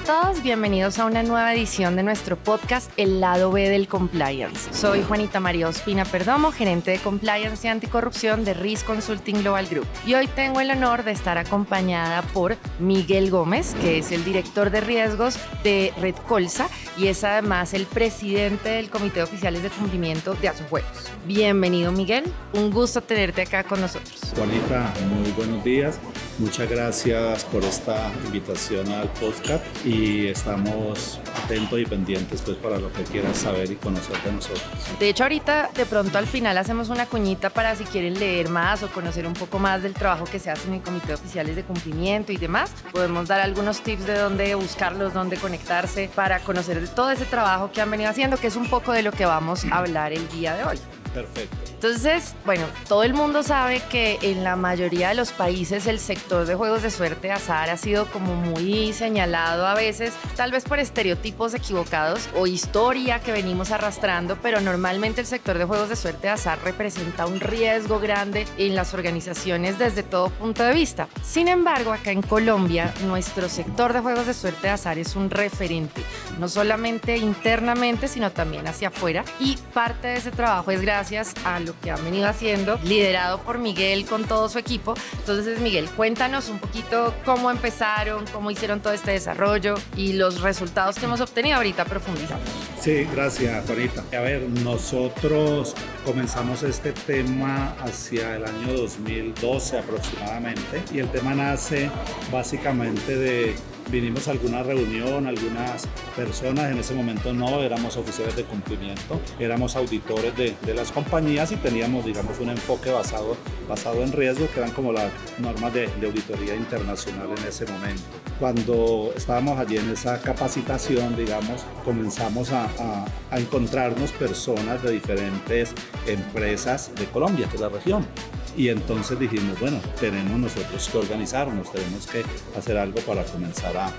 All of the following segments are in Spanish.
todos, bienvenidos a una nueva edición de nuestro podcast El Lado B del Compliance. Soy Juanita María Ospina Perdomo, gerente de Compliance y Anticorrupción de Risk Consulting Global Group. Y hoy tengo el honor de estar acompañada por Miguel Gómez, que es el director de riesgos de Red Colsa y es además el presidente del Comité de Oficiales de Cumplimiento de Asojuegos. Bienvenido, Miguel. Un gusto tenerte acá con nosotros. Juanita, muy buenos días. Muchas gracias por esta invitación al podcast y estamos atentos y pendientes pues para lo que quieras saber y conocer de nosotros. De hecho, ahorita de pronto al final hacemos una cuñita para si quieren leer más o conocer un poco más del trabajo que se hace en el Comité de Oficiales de Cumplimiento y demás. Podemos dar algunos tips de dónde buscarlos, dónde conectarse para conocer todo ese trabajo que han venido haciendo, que es un poco de lo que vamos a hablar el día de hoy. Perfecto. Entonces, bueno, todo el mundo sabe que en la mayoría de los países el sector de juegos de suerte de azar ha sido como muy señalado a veces, tal vez por estereotipos equivocados o historia que venimos arrastrando, pero normalmente el sector de juegos de suerte de azar representa un riesgo grande en las organizaciones desde todo punto de vista. Sin embargo, acá en Colombia, nuestro sector de juegos de suerte de azar es un referente, no solamente internamente, sino también hacia afuera, y parte de ese trabajo es gracias a lo que han venido haciendo, liderado por Miguel con todo su equipo. Entonces, Miguel, cuéntanos un poquito cómo empezaron, cómo hicieron todo este desarrollo y los resultados que hemos obtenido. Ahorita profundizamos. Sí, gracias, Juanita. A ver, nosotros comenzamos este tema hacia el año 2012 aproximadamente y el tema nace básicamente de vinimos a alguna reunión, algunas personas, en ese momento no éramos oficiales de cumplimiento, éramos auditores de las compañías y teníamos, digamos, un enfoque basado en riesgo, que eran como las normas de auditoría internacional en ese momento. Cuando estábamos allí en esa capacitación, digamos, comenzamos a encontrarnos personas de diferentes empresas de Colombia, de la región. Y entonces dijimos, bueno, tenemos nosotros que organizarnos, tenemos que hacer algo para comenzar a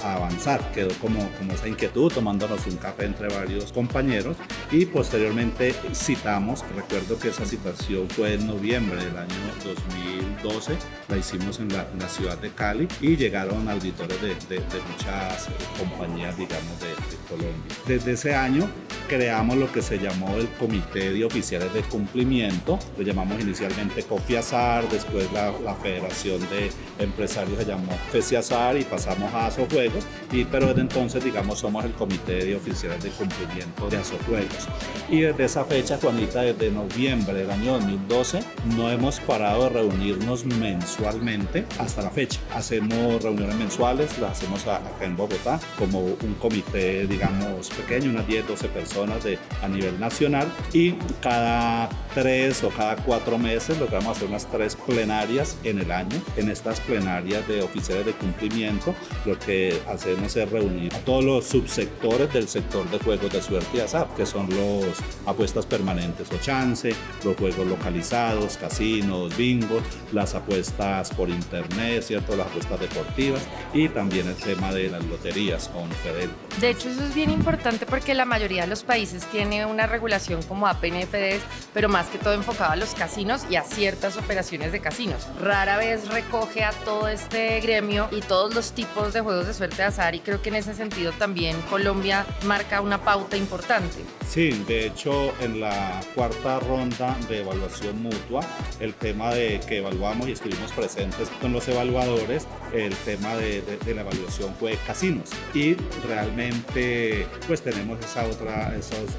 avanzar. Quedó como esa inquietud, tomándonos un café entre varios compañeros y posteriormente citamos, recuerdo que esa citación fue en noviembre del año 2012, la hicimos en la ciudad de Cali y llegaron auditores de muchas compañías, digamos, de Colombia. Desde ese año creamos lo que se llamó el Comité de Oficiales de Cumplimiento, lo llamamos inicialmente COFIASAR, después la Federación de Empresarios se llamó FECIASAR y pasamos a Asojuegos, pero desde entonces, digamos, somos el Comité de Oficiales de Cumplimiento de Asojuegos. Y desde esa fecha, Juanita, desde noviembre del año 2012, no hemos parado de reunirnos mensualmente hasta la fecha. Hacemos reuniones mensuales, las hacemos acá en Bogotá, como un comité, digamos, pequeño, unas 10, 12 personas a nivel nacional, y cada 3 o cada 4 meses logramos hacer unas 3 plenarias en el año. En estas plenarias de oficiales de cumplimiento, lo que hacemos es reunir a todos los subsectores del sector de juegos de suerte y azar, que son los apuestas permanentes o chance, los juegos localizados, casinos, bingo, las apuestas por internet, ¿cierto? Las apuestas deportivas y también el tema de las loterías con Fedel. De hecho, eso es bien importante porque la mayoría de los países tiene una regulación como APNFDs, pero más que todo enfocado a los casinos y a ciertas operaciones de casinos. Rara vez recoge a todo este gremio y todos los tipos de juegos de suerte de azar, y creo que en ese sentido también Colombia marca una pauta importante. Sí, de hecho en la cuarta ronda de evaluación mutua, el tema de que evaluamos y estuvimos presentes con los evaluadores, el tema de la evaluación fue casinos, y realmente pues tenemos esos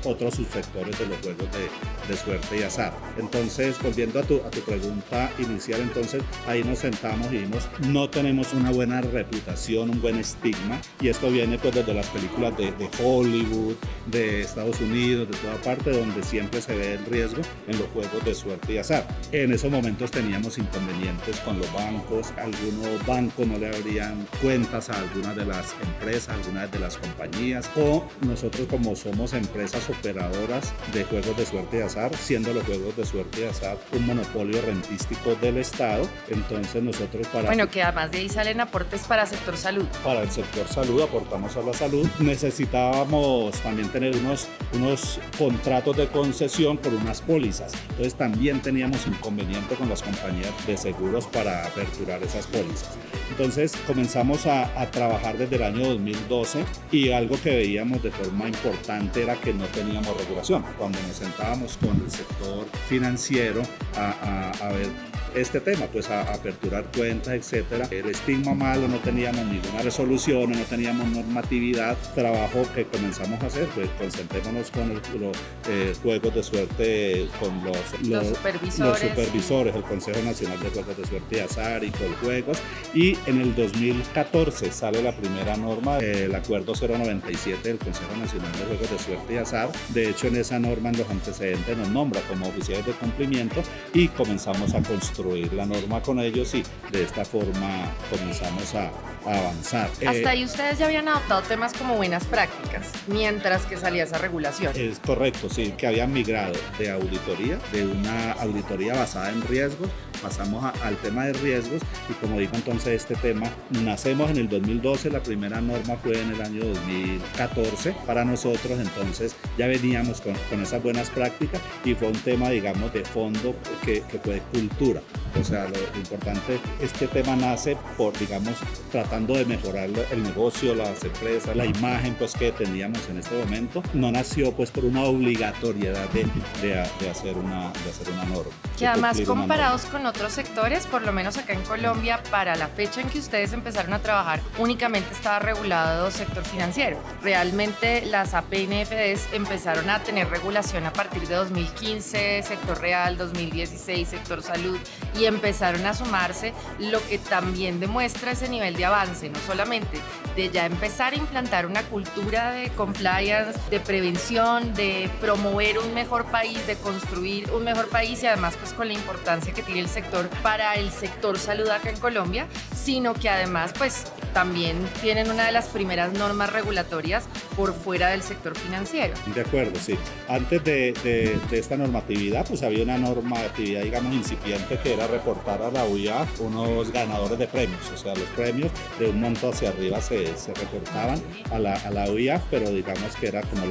otros subsectores de los juegos de suerte y azar. Entonces, volviendo a tu pregunta inicial, entonces ahí nos sentamos y vimos, no tenemos una buena reputación, un buen estigma, y esto viene pues desde las películas de Hollywood, de Estados Unidos, de toda parte, donde siempre se ve el riesgo en los juegos de suerte y azar. En esos momentos teníamos inconvenientes con los bancos, algunos bancos no le abrían cuentas a algunas de las empresas, algunas de las compañías, o nosotros como somos empresas operadoras de juegos de suerte y azar, siendo los juegos de suerte y azar un monopolio rentístico del Estado. Entonces nosotros Bueno, que además de ahí salen aportes para sector salud. Para el sector salud, aportamos a la salud. Necesitábamos también tener unos contratos de concesión por unas pólizas. Entonces también teníamos inconveniente con las compañías de seguros para aperturar esas pólizas. Entonces comenzamos a trabajar desde el año 2012 y algo que veíamos de forma importante era que no teníamos regulación. Cuando nos sentábamos con el sector financiero a ver este tema, pues a aperturar cuentas, etcétera. El estigma malo, no teníamos ninguna resolución, no teníamos normatividad. Trabajo que comenzamos a hacer, pues concentrémonos con los juegos de suerte, con los supervisores, el Consejo Nacional de Juegos de Suerte y Azar y Coljuegos. Y en el 2014 sale la primera norma, el Acuerdo 097 del Consejo Nacional de Juegos de Suerte y Azar. De hecho, en esa norma, en los antecedentes, nos nombra como oficiales de cumplimiento y comenzamos a construir la norma con ellos y de esta forma comenzamos a avanzar. Hasta ahí ustedes ya habían adoptado temas como buenas prácticas, mientras que salía esa regulación. Es correcto, sí, que habían migrado de auditoría, de una auditoría basada en riesgos, pasamos al tema de riesgos y como digo entonces este tema, nacemos en el 2012, la primera norma fue en el año 2014 para nosotros, entonces ya veníamos con esas buenas prácticas y fue un tema digamos de fondo que fue cultura. O sea, lo importante, este tema nace por, digamos, tratando de mejorar el negocio, las empresas, la imagen pues que teníamos en este momento. No nació pues por una obligatoriedad de hacer una norma. Que además comparados con otros sectores, por lo menos acá en Colombia, para la fecha en que ustedes empezaron a trabajar, únicamente estaba regulado sector financiero. Realmente las APNFDs empezaron a tener regulación a partir de 2015, sector real, 2016, sector salud, y empezaron a sumarse, lo que también demuestra ese nivel de avance, no solamente de ya empezar a implantar una cultura de compliance, de prevención, de promover un mejor país, de construir un mejor país y además pues con la importancia que tiene el sector para el sector salud acá en Colombia, sino que además pues también tienen una de las primeras normas regulatorias por fuera del sector financiero. De acuerdo, sí. Antes de esta normatividad pues había una normatividad digamos incipiente que era reportar a la UIAF unos ganadores de premios, o sea, los premios de un monto hacia arriba se reportaban a la UIAF, pero digamos que era como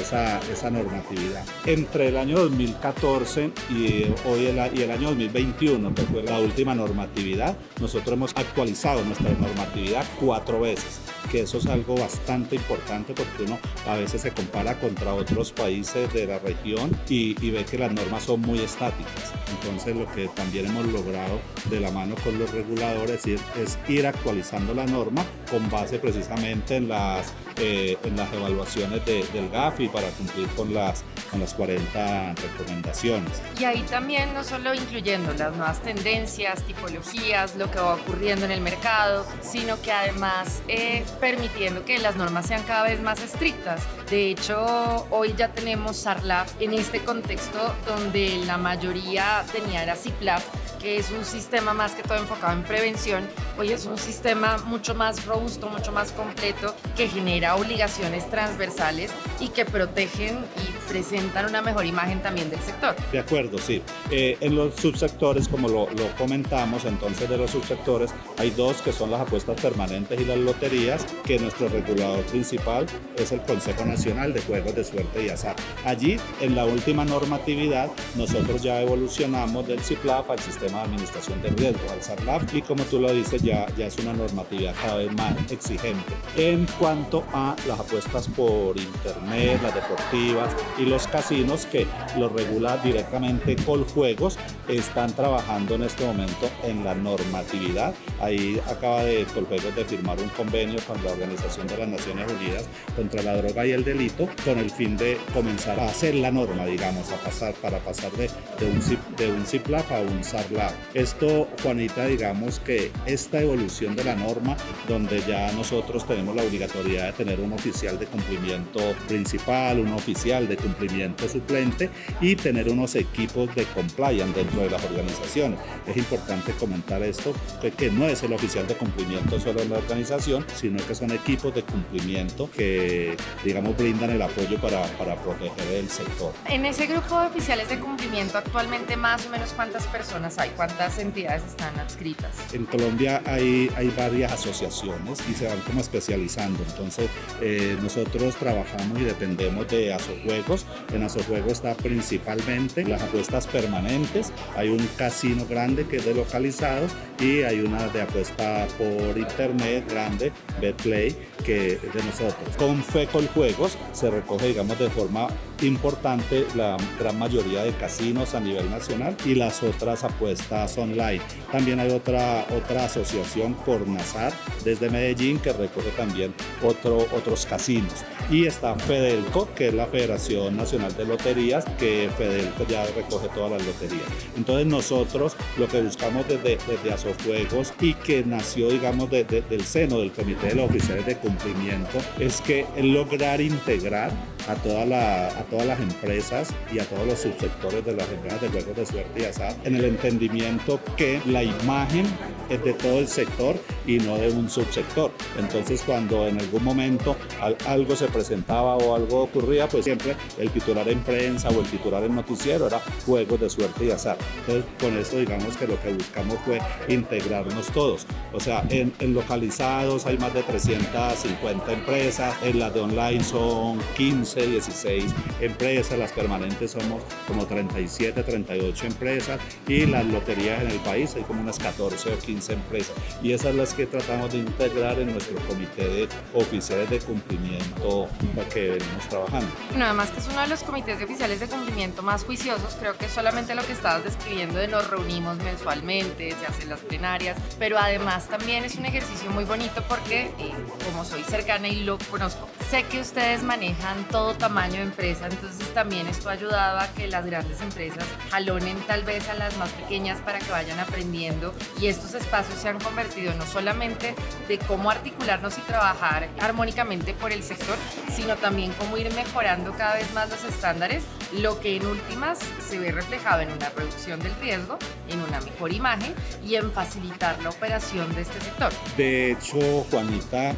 esa normatividad. Entre el año 2014 y el año 2021, que fue la última normatividad, nosotros hemos actualizado nuestra normatividad 4 veces, que eso es algo bastante importante porque uno a veces se compara contra otros países de la región y ve que las normas son muy estáticas. Entonces lo que también hemos logrado de la mano con los reguladores es ir actualizando la norma con base precisamente en las evaluaciones del GAFI para cumplir con las 40 recomendaciones. Y ahí también no solo incluyendo las nuevas tendencias, tipologías, lo que va ocurriendo en el mercado, sino que además permitiendo que las normas sean cada vez más estrictas. De hecho, hoy ya tenemos SARLAF en este contexto donde la mayoría tenía era CIPLAF, que es un sistema más que todo enfocado en prevención. Hoy es un sistema mucho más robusto, mucho más completo, que genera obligaciones transversales y que protegen y presentan una mejor imagen también del sector. De acuerdo, sí. En los subsectores, como lo comentamos, entonces de los subsectores hay 2 que son las apuestas permanentes y las loterías, que nuestro regulador principal es el Consejo Nacional de Juegos de Suerte y Azar. Allí, en la última normatividad, nosotros ya evolucionamos del CIPLAF al Sistema de Administración de Riesgo, al SARLAF, y como tú lo dices, ya es una normatividad cada vez más exigente. En cuanto a las apuestas por internet, las deportivas y los casinos, que los regula directamente Coljuegos, están trabajando en este momento en la normatividad. Ahí acaba de Coljuegos de firmar un convenio con la Organización de las Naciones Unidas contra la Droga y el Delito, con el fin de comenzar a hacer la norma, digamos, para pasar de un CIPLAF a un SARLAF. Esto, Juanita, digamos que esta evolución de la norma, donde ya nosotros tenemos la obligatoriedad de tener un oficial de cumplimiento principal, un oficial de cumplimiento suplente y tener unos equipos de compliance dentro dentro de las organizaciones. Es importante comentar esto, que no es el oficial de cumplimiento solo en la organización, sino que son equipos de cumplimiento que, digamos, brindan el apoyo para proteger el sector. En ese grupo de oficiales de cumplimiento actualmente más o menos ¿cuántas personas hay? ¿Cuántas entidades están adscritas? En Colombia hay varias asociaciones y se van como especializando. Entonces nosotros trabajamos y dependemos de Asojuegos. En Asojuegos está principalmente las apuestas permanentes. Hay un casino grande que es de localizados y hay una de apuesta por internet grande, Betplay, que es de nosotros. Con Fecoljuegos se recoge, digamos, de forma importante la gran mayoría de casinos a nivel nacional y las otras apuestas online. También hay otra asociación, Cornazar, desde Medellín, que recoge también otros casinos. Y está Fedelco, que es la Federación Nacional de Loterías, que Fedelco ya recoge todas las loterías. Entonces nosotros lo que buscamos desde Asojuegos y que nació, digamos, del seno del Comité de los Oficiales de Cumplimiento, es que lograr integrar a todas las empresas y a todos los subsectores de las empresas de juegos de suerte y azar en el entendimiento que la imagen es de todo el sector y no de un subsector. Entonces, cuando en algún momento algo se presentaba o algo ocurría, pues siempre el titular en prensa o el titular en noticiero era juegos de suerte y azar. Entonces, con eso digamos que lo que buscamos fue integrarnos todos. O sea, en localizados hay más de 350 empresas, en las de online son 15, 16 empresas, las permanentes somos como 37, 38 empresas y las loterías en el país hay como unas 14 o 15 empresas. Y esas las que tratamos de integrar en nuestro comité de oficiales de cumplimiento que venimos trabajando. Bueno, además que es uno de los comités de oficiales de cumplimiento más juiciosos, creo que solamente lo que estabas describiendo de nos reunimos mensualmente, se hacen las plenarias, pero además también es un ejercicio muy bonito porque como soy cercana y lo conozco, sé que ustedes manejan todo tamaño de empresa, entonces también esto ha ayudado a que las grandes empresas jalonen tal vez a las más pequeñas para que vayan aprendiendo y estos espacios se han convertido no solamente de cómo articularnos y trabajar armónicamente por el sector, sino también cómo ir mejorando cada vez más los estándares, lo que en últimas se ve reflejado en una reducción del riesgo, en una mejor imagen y en facilitar la operación de este sector. De hecho, Juanita,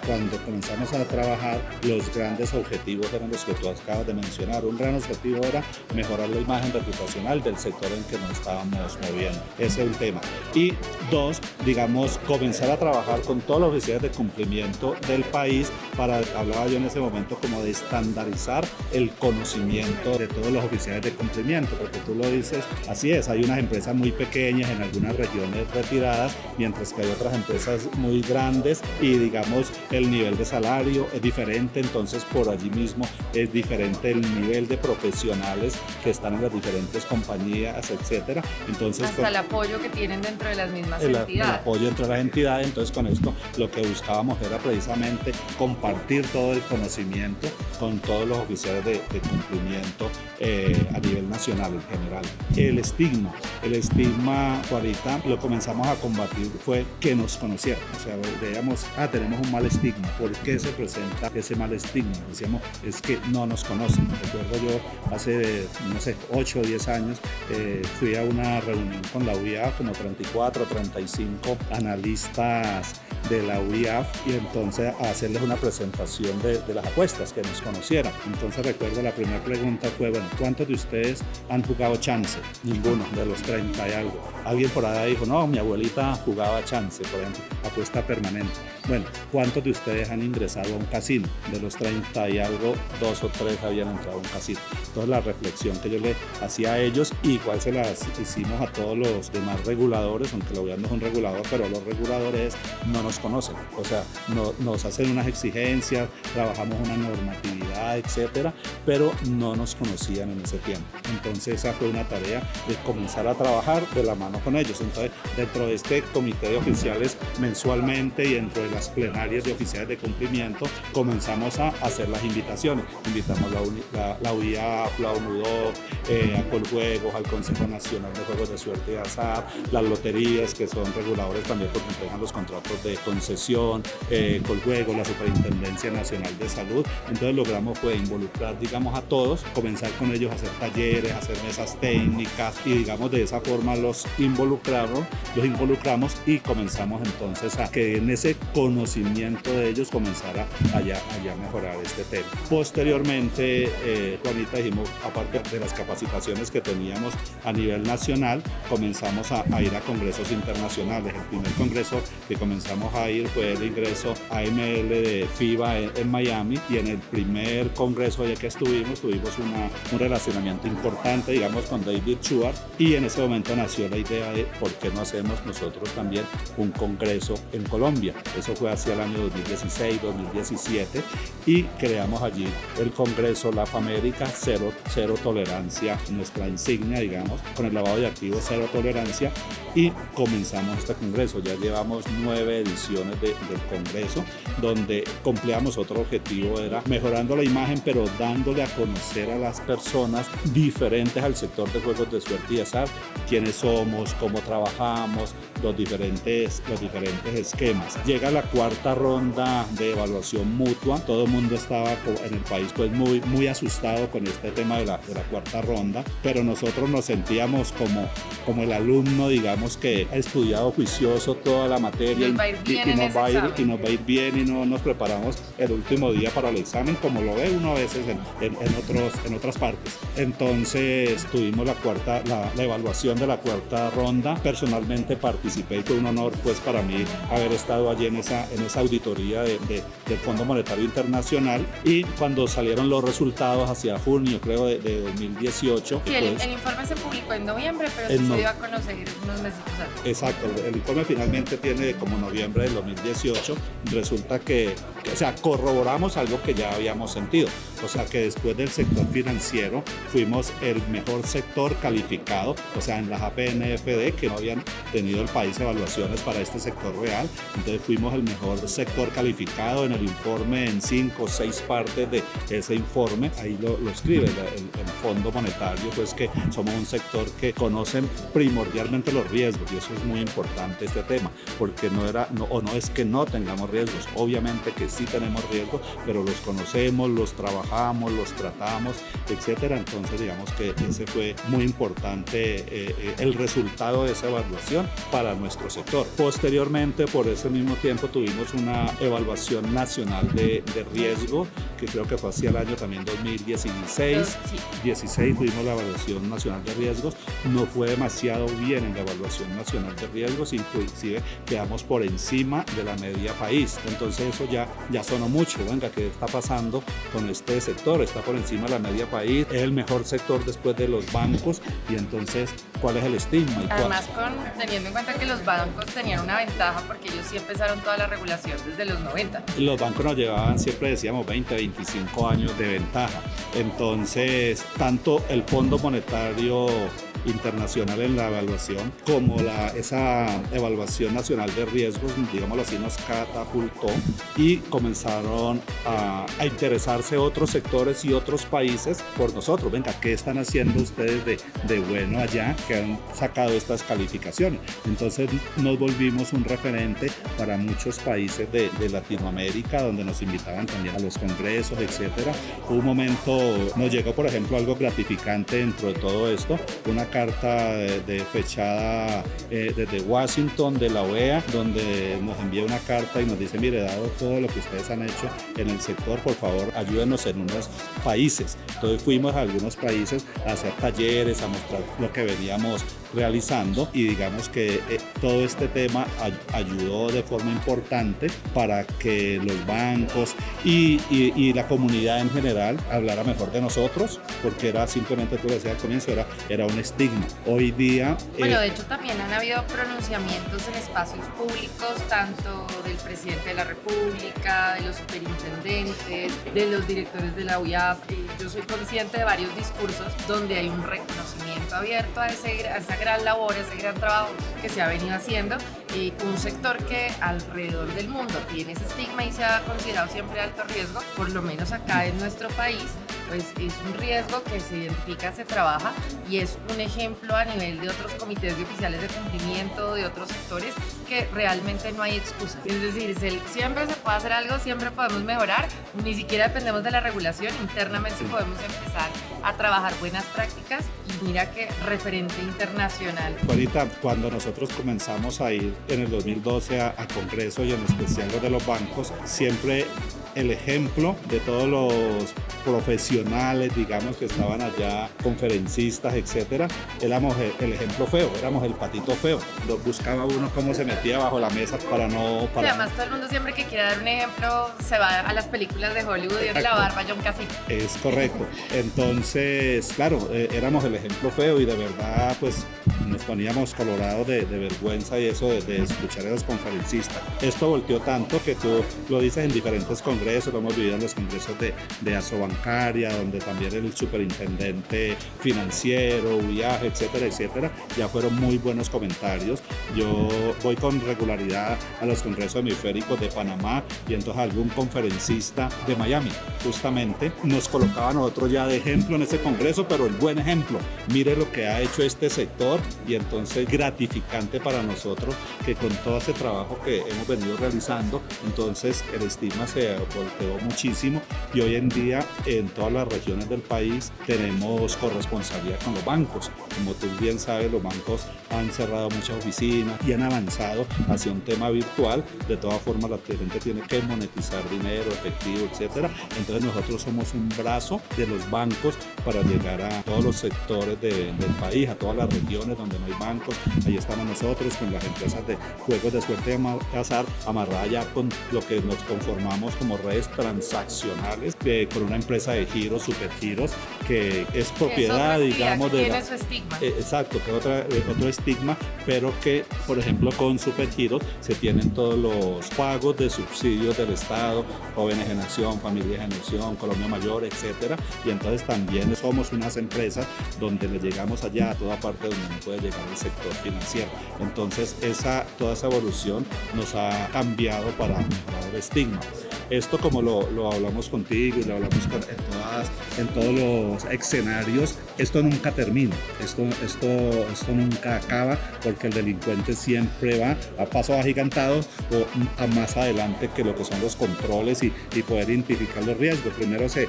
cuando comenzamos a trabajar, los grandes objetivos eran los que tú acabas de mencionar. Un gran objetivo era mejorar la imagen reputacional del sector en que nos estábamos moviendo. Ese es un tema. Y dos, digamos, comenzar a trabajar con todos los oficiales de cumplimiento del país para, hablaba yo en ese momento, como de estandarizar el conocimiento de todos los oficiales de cumplimiento, porque tú lo dices, así es, hay unas empresas muy pequeñas en algunas regiones retiradas, mientras que hay otras empresas muy grandes y, digamos, el nivel de salario es diferente, entonces por allí mismo es diferente el nivel de profesionales que están en las diferentes compañías, etcétera. Entonces, hasta el apoyo que tienen dentro de las mismas entidades. El apoyo dentro de las entidades, entonces con esto lo que buscábamos era precisamente compartir todo el conocimiento con todos los oficiales de cumplimiento a nivel nacional en general. El estigma, Juanita, lo comenzamos a combatir fue que nos conocieran, o sea, veíamos, tenemos un mal estigma, ¿por qué se presenta ese mal estigma? Decíamos, es que no nos conocen. Recuerdo yo hace, no sé, 8 o 10 años, fui a una reunión con la UIAF, como 34 o 35 analistas de la UIAF y entonces a hacerles una presentación de las apuestas, que nos conocieran. Entonces recuerdo la primera pregunta fue, bueno, ¿cuántos de ustedes han jugado chance? Ninguno, de los 30 y algo. Alguien por ahí dijo, no, mi abuelita jugaba chance, por ejemplo, apuesta permanente. Bueno, ¿cuántos de ustedes han ingresado a un casino? De los 30 y algo, 2 o 3 habían entrado a un casino. Entonces la reflexión que yo le hacía a ellos, igual se las hicimos a todos los demás reguladores, aunque la UIAF no es un regulador, pero los reguladores no nos conocen, o sea, nos hacen unas exigencias, trabajamos una normatividad, etcétera, pero no nos conocían en ese tiempo. Entonces esa fue una tarea de comenzar a trabajar de la mano con ellos. Entonces, dentro de este comité de oficiales mensualmente y dentro de las plenarias de oficiales de cumplimiento, comenzamos a hacer las invitaciones. Invitamos la UIAF, la ONUDOC, a Coljuegos, al Consejo Nacional de Juegos de Suerte y Azar, las loterías, que son reguladores también porque entregan los contratos de concesión, Coljuegos, la Superintendencia Nacional de Salud. Entonces logramos logramos fue involucrar, digamos, a todos, comenzar con ellos a hacer talleres, a hacer mesas técnicas y, digamos, de esa forma los involucramos y comenzamos entonces a que en ese conocimiento de ellos comenzara a mejorar este tema. Posteriormente, Juanita, dijimos, aparte de las capacitaciones que teníamos a nivel nacional, comenzamos a ir a congresos internacionales. El primer congreso que comenzamos a ir fue el ingreso AML de FIBA en Miami, y en el primer congreso ya que tuvimos un relacionamiento importante, digamos, con David Schwartz, y en ese momento nació la idea de por qué no hacemos nosotros también un congreso en Colombia. Eso fue hacia el año 2016, 2017, y creamos allí el congreso LAF América, cero tolerancia, nuestra insignia, digamos, con el lavado de activos, cero tolerancia, y comenzamos este congreso. Ya llevamos 9 ediciones del congreso, donde cumplíamos otro objetivo, era mejorando la imagen, pero dándole a conocer a las personas diferentes al sector de juegos de suerte y azar, quiénes somos, cómo trabajamos, los diferentes esquemas. Llega la cuarta ronda de evaluación mutua. Todo el mundo estaba en el país pues muy asustado con este tema de la cuarta ronda, pero nosotros nos sentíamos como el alumno, digamos, que ha estudiado juicioso toda la materia y nos va a ir bien, y no nos preparamos el último día para el examen, como lo ve uno a veces en otras partes. Entonces tuvimos la evaluación de la cuarta ronda. Personalmente participé y fue un honor pues para mí haber estado allí en esa auditoría del Fondo Monetario Internacional, y cuando salieron los resultados hacia junio, creo, de 2018. Sí, el informe se publicó en noviembre, pero se dio a conocer unos meses antes. Exacto, el informe finalmente tiene como noviembre del 2018. Resulta que corroboramos algo que ya habíamos sentido, o sea, que después del sector financiero fuimos el mejor sector calificado, o sea, en las APNFD, que no habían tenido el país evaluaciones para este sector real. Entonces fuimos el mejor sector calificado en el informe, en 5 o 6 partes de ese informe. Ahí lo escribe el Fondo Monetario, pues que somos un sector que conocen primordialmente los riesgos, y eso es muy importante este tema, porque no es que no tengamos riesgos, obviamente que sí tenemos riesgos, pero los conocemos, los trabajamos, los tratamos, etcétera. Entonces digamos que ese fue muy importante el resultado de esa evaluación para nuestro sector. Posteriormente, por ese mismo tiempo, tuvimos una evaluación nacional de riesgo, que creo que fue hacia el año también 2016. 16 tuvimos la evaluación nacional de riesgos. No fue demasiado bien en la evaluación nacional de riesgos, inclusive quedamos por encima de la media país. Entonces eso ya sonó mucho. Venga, ¿qué está pasando con este sector? Está por encima de la media país, es el mejor sector después de los bancos, y entonces, ¿cuál es el estigma? Además, teniendo en cuenta que los bancos tenían una ventaja porque ellos sí empezaron toda la regulación desde los 90. Los bancos nos llevaban, siempre decíamos, 20, 25 años de ventaja. Entonces, tanto el Fondo Monetario Internacional en la evaluación como esa evaluación nacional de riesgos, digámoslo así, nos catapultó, y comenzaron a interesarse otros sectores y otros países por nosotros. Venga, ¿qué están haciendo ustedes de bueno allá que han sacado estas calificaciones? Entonces nos volvimos un referente para muchos países de Latinoamérica, donde nos invitaban también a los congresos, etcétera. Un momento nos llegó, por ejemplo, algo gratificante dentro de todo esto, una carta fechada desde Washington, de la OEA, donde nos envía una carta y nos dice: mire, dado todo lo que ustedes han hecho en el sector, por favor ayúdenos en unos países. Entonces fuimos a algunos países a hacer talleres, a mostrar lo que veníamos realizando, y digamos que todo este tema ayudó de forma importante para que los bancos y la comunidad en general hablara mejor de nosotros, porque era simplemente, tú lo decías al comienzo, era un estigma. Hoy día... Bueno, de hecho también han habido pronunciamientos en espacios públicos, tanto del presidente de la República, de los superintendentes, de los directores de la UIAF. Yo soy consciente de varios discursos donde hay un reconocimiento abierto a esa gran labor, ese gran trabajo que se ha venido haciendo, y un sector que alrededor del mundo tiene ese estigma y se ha considerado siempre alto riesgo, por lo menos acá en nuestro país, pues es un riesgo que se identifica, se trabaja y es un ejemplo a nivel de otros comités de oficiales de cumplimiento de otros sectores que realmente no hay excusa. Es decir, siempre se puede hacer algo, siempre podemos mejorar, ni siquiera dependemos de la regulación, internamente podemos empezar a trabajar buenas prácticas y mira que referente internacional. Ahorita, cuando nosotros comenzamos a ir en el 2012 a Congreso y en especial los de los bancos, siempre el ejemplo de todos los profesionales, digamos, que estaban allá, conferencistas, etcétera, éramos el ejemplo feo, éramos el patito feo. Buscaba uno cómo se metía bajo la mesa para no... Sí, además todo el mundo siempre que quiere dar un ejemplo se va a las películas de Hollywood y es la barba John Cassini. Es correcto. Entonces, claro, éramos el ejemplo feo y de verdad, pues, nos poníamos colorados de vergüenza y eso de escuchar a los conferencistas. Esto volteó tanto que tú lo dices en diferentes congresos, lo hemos vivido en los congresos de Asobancaria, donde también el superintendente financiero, viaje, etcétera, etcétera, ya fueron muy buenos comentarios. Yo voy con regularidad a los congresos hemisféricos de Panamá y entonces algún conferencista de Miami justamente nos colocaba a nosotros ya de ejemplo en ese congreso, pero el buen ejemplo, mire lo que ha hecho este sector y entonces gratificante para nosotros que con todo ese trabajo que hemos venido realizando, entonces el estigma se volteó muchísimo y hoy en día en todas las regiones del país tenemos corresponsabilidad con los bancos. Como tú bien sabes, los bancos han cerrado muchas oficinas y han avanzado hacia un tema virtual. De todas formas, la gente tiene que monetizar dinero, efectivo, etcétera. Entonces nosotros somos un brazo de los bancos para llegar a todos los sectores del país, a todas las regiones donde no hay bancos. Ahí estamos nosotros con las empresas de juegos de suerte de azar, amarrada ya con lo que nos conformamos como redes transaccionales, con una empresa de giros, Supergiros, que es propiedad, digamos, de... Tiene su estigma. Exacto, que es otro estigma, pero que, por ejemplo, con Supergiros se tienen todos los pagos de subsidios del Estado, Jóvenes en Acción, Familias en Acción, Colombia Mayor, etcétera, y entonces también somos unas empresas donde le llegamos allá a toda parte donde no puede llegar el sector financiero. Entonces, toda esa evolución nos ha cambiado para mejorar el estigma. Esto, como lo hablamos contigo y lo hablamos en todos los escenarios, esto nunca termina, esto nunca acaba, porque el delincuente siempre va a paso agigantado o a más adelante que lo que son los controles y poder identificar los riesgos. Primero se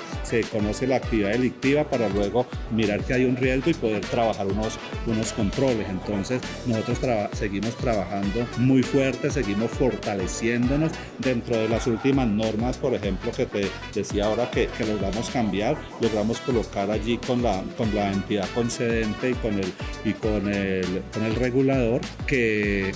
conoce la actividad delictiva para luego mirar que hay un riesgo y poder trabajar unos controles. Entonces nosotros seguimos trabajando muy fuerte, seguimos fortaleciéndonos dentro de las últimas normas, por ejemplo, que te decía ahora que logramos cambiar, logramos colocar allí con la entidad concedente y con el regulador que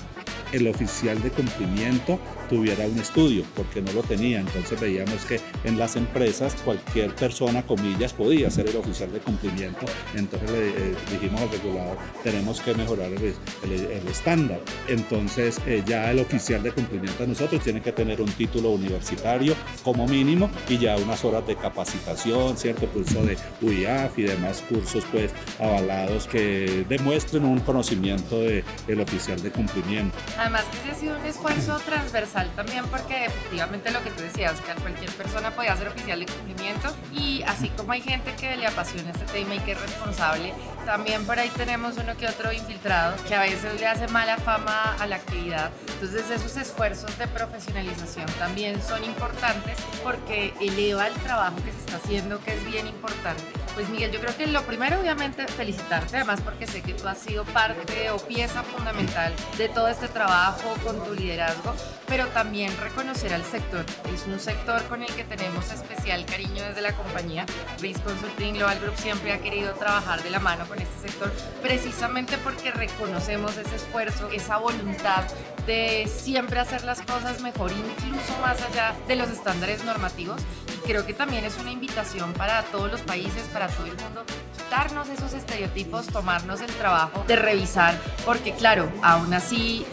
el oficial de cumplimiento tuviera un estudio, porque no lo tenía. Entonces veíamos que en las empresas cualquier persona, comillas, podía ser el oficial de cumplimiento. Entonces le dijimos al regulador, tenemos que mejorar el estándar. Entonces ya el oficial de cumplimiento de nosotros tiene que tener un título universitario como mínimo y ya unas horas de capacitación, cierto curso de UIAF y demás cursos pues avalados que demuestren un conocimiento del oficial de cumplimiento. Además que ese ha sido un esfuerzo transversal también, porque efectivamente lo que tú decías, que cualquier persona podía ser oficial de cumplimiento, y así como hay gente que le apasiona este tema y que es responsable, también por ahí tenemos uno que otro infiltrado que a veces le hace mala fama a la actividad. Entonces esos esfuerzos de profesionalización también son importantes porque eleva el trabajo que se está haciendo, que es bien importante. Pues Miguel, yo creo que lo primero obviamente felicitarte, además porque sé que tú has sido parte o pieza fundamental de todo este trabajo con tu liderazgo, pero también reconocer al sector. Es un sector con el que tenemos especial cariño desde la compañía. Risk Consulting Global Group siempre ha querido trabajar de la mano con este sector, precisamente porque reconocemos ese esfuerzo, esa voluntad de siempre hacer las cosas mejor, incluso más allá de los estándares normativos. Y creo que también es una invitación para todos los países, para todo el mundo, quitarnos esos estereotipos, tomarnos el trabajo de revisar, porque claro, aún así,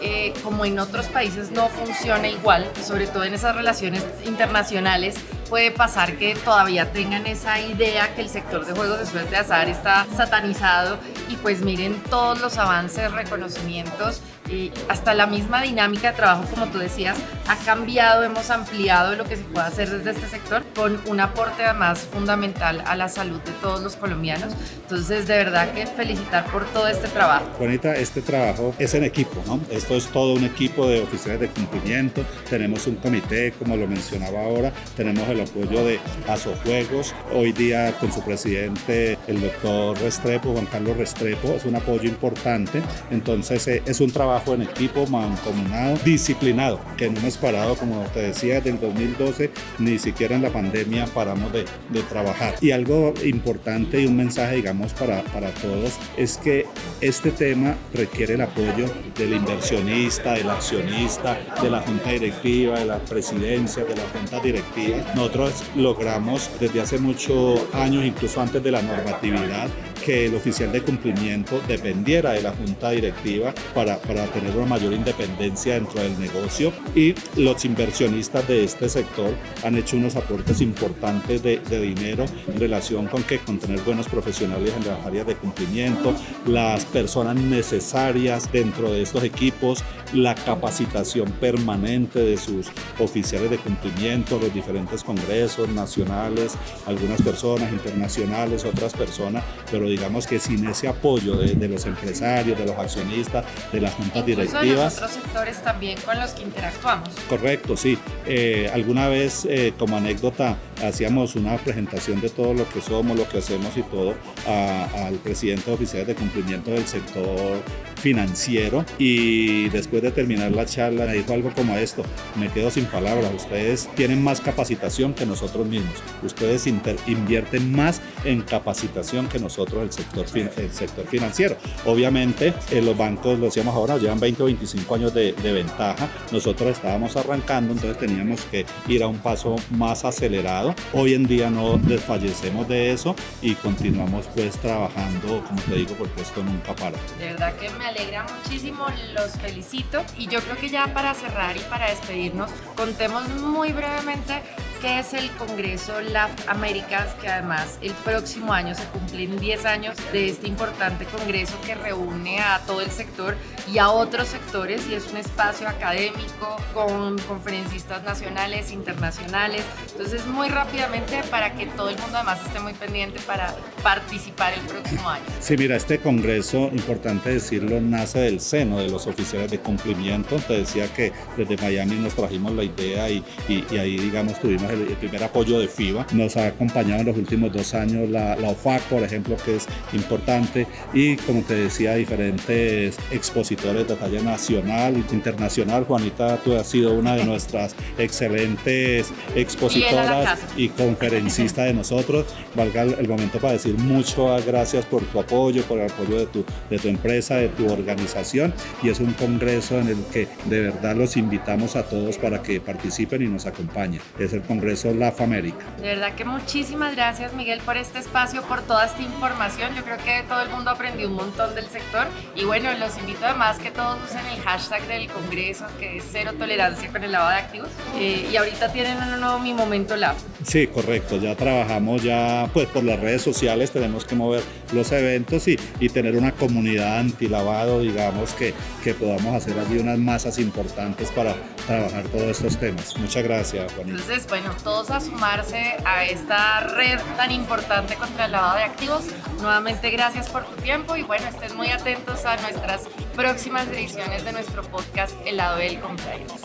como en otros países no funciona igual, sobre todo en esas relaciones internacionales, puede pasar que todavía tengan esa idea que el sector de juegos de suerte de azar está satanizado, y pues miren todos los avances, reconocimientos y hasta la misma dinámica de trabajo, como tú decías, ha cambiado, hemos ampliado lo que se puede hacer desde este sector con un aporte además fundamental a la salud de todos los colombianos. Entonces, de verdad que felicitar por todo este trabajo. Juanita, este trabajo es en equipo, ¿no? Esto es todo un equipo de oficiales de cumplimiento. Tenemos un comité, como lo mencionaba ahora, tenemos el apoyo de Asojuegos, hoy día con su presidente, el doctor Restrepo, Juan Carlos Restrepo, es un apoyo importante. Entonces, es un trabajo en equipo, mancomunado, disciplinado, que no hemos parado, como te decía, desde el 2012, ni siquiera en la pandemia paramos de trabajar. Y algo importante y un mensaje, digamos, para todos, es que este tema requiere el apoyo del inversionista, del accionista, de la junta directiva, de la presidencia, de la junta directiva. Nosotros logramos desde hace muchos años, incluso antes de la normatividad, que el oficial de cumplimiento dependiera de la junta directiva para tener una mayor independencia dentro del negocio, y los inversionistas de este sector han hecho unos aportes importantes de dinero en relación con tener buenos profesionales en las áreas de cumplimiento, las personas necesarias dentro de estos equipos, la capacitación permanente de sus oficiales de cumplimiento, los diferentes congresos nacionales, algunas personas internacionales, otras personas, pero digamos que sin ese apoyo de los empresarios, de los accionistas, de las juntas directivas. De los otros sectores también con los que interactuamos. Correcto, sí. Alguna vez, como anécdota, hacíamos una presentación de todo lo que somos, lo que hacemos y todo al presidente de oficiales de cumplimiento del sector financiero, y después de terminar la charla me dijo algo como esto: me quedo sin palabras, ustedes tienen más capacitación que nosotros mismos, ustedes invierten más en capacitación que nosotros el sector financiero. Obviamente los bancos, lo decíamos ahora, llevan 20 o 25 años de ventaja, nosotros estábamos arrancando, entonces teníamos que ir a un paso más acelerado. Hoy en día no desfallecemos de eso y continuamos pues trabajando, como te digo, porque esto nunca para. De verdad que me alegra muchísimo, los felicito, y yo creo que ya para cerrar y para despedirnos, contemos muy brevemente qué es el Congreso LAF Américas, que además el próximo año se cumplen 10 años de este importante congreso que reúne a todo el sector y a otros sectores, y es un espacio académico con conferencistas nacionales, internacionales. Entonces, muy rápidamente, para que todo el mundo además esté muy pendiente para participar el próximo año. Sí, mira, este congreso, importante decirlo, nace del seno de los oficiales de cumplimiento. Te decía que desde Miami nos trajimos la idea y ahí, digamos, tuvimos el primer apoyo de FIBA. Nos ha acompañado en los últimos 2 años la OFAC, por ejemplo, que es importante, y como te decía, diferentes expositores de talla nacional e internacional. Juanita, tú has sido una de nuestras excelentes expositoras y conferencistas de nosotros. Valga el momento para decir muchas gracias por tu apoyo, por el apoyo de tu empresa, de tu organización, y es un congreso en el que de verdad los invitamos a todos para que participen y nos acompañen. Es el Congreso LAF América. De verdad que muchísimas gracias, Miguel, por este espacio, por toda esta información. Yo creo que todo el mundo aprendió un montón del sector, y bueno, los invito además que todos usen el hashtag del Congreso, que es Cero Tolerancia con el lavado de activos, y ahorita tienen un nuevo Mi Momento LAF. Sí, correcto, ya trabajamos pues por las redes sociales, tenemos que mover los eventos y tener una comunidad antilavado, digamos, que podamos hacer allí unas masas importantes para trabajar todos estos temas. Muchas gracias, Juanita. Entonces, bueno, todos a sumarse a esta red tan importante contra el lavado de activos. Nuevamente, gracias por tu tiempo, y bueno, estén muy atentos a nuestras próximas ediciones de nuestro podcast El Lado del Compliance.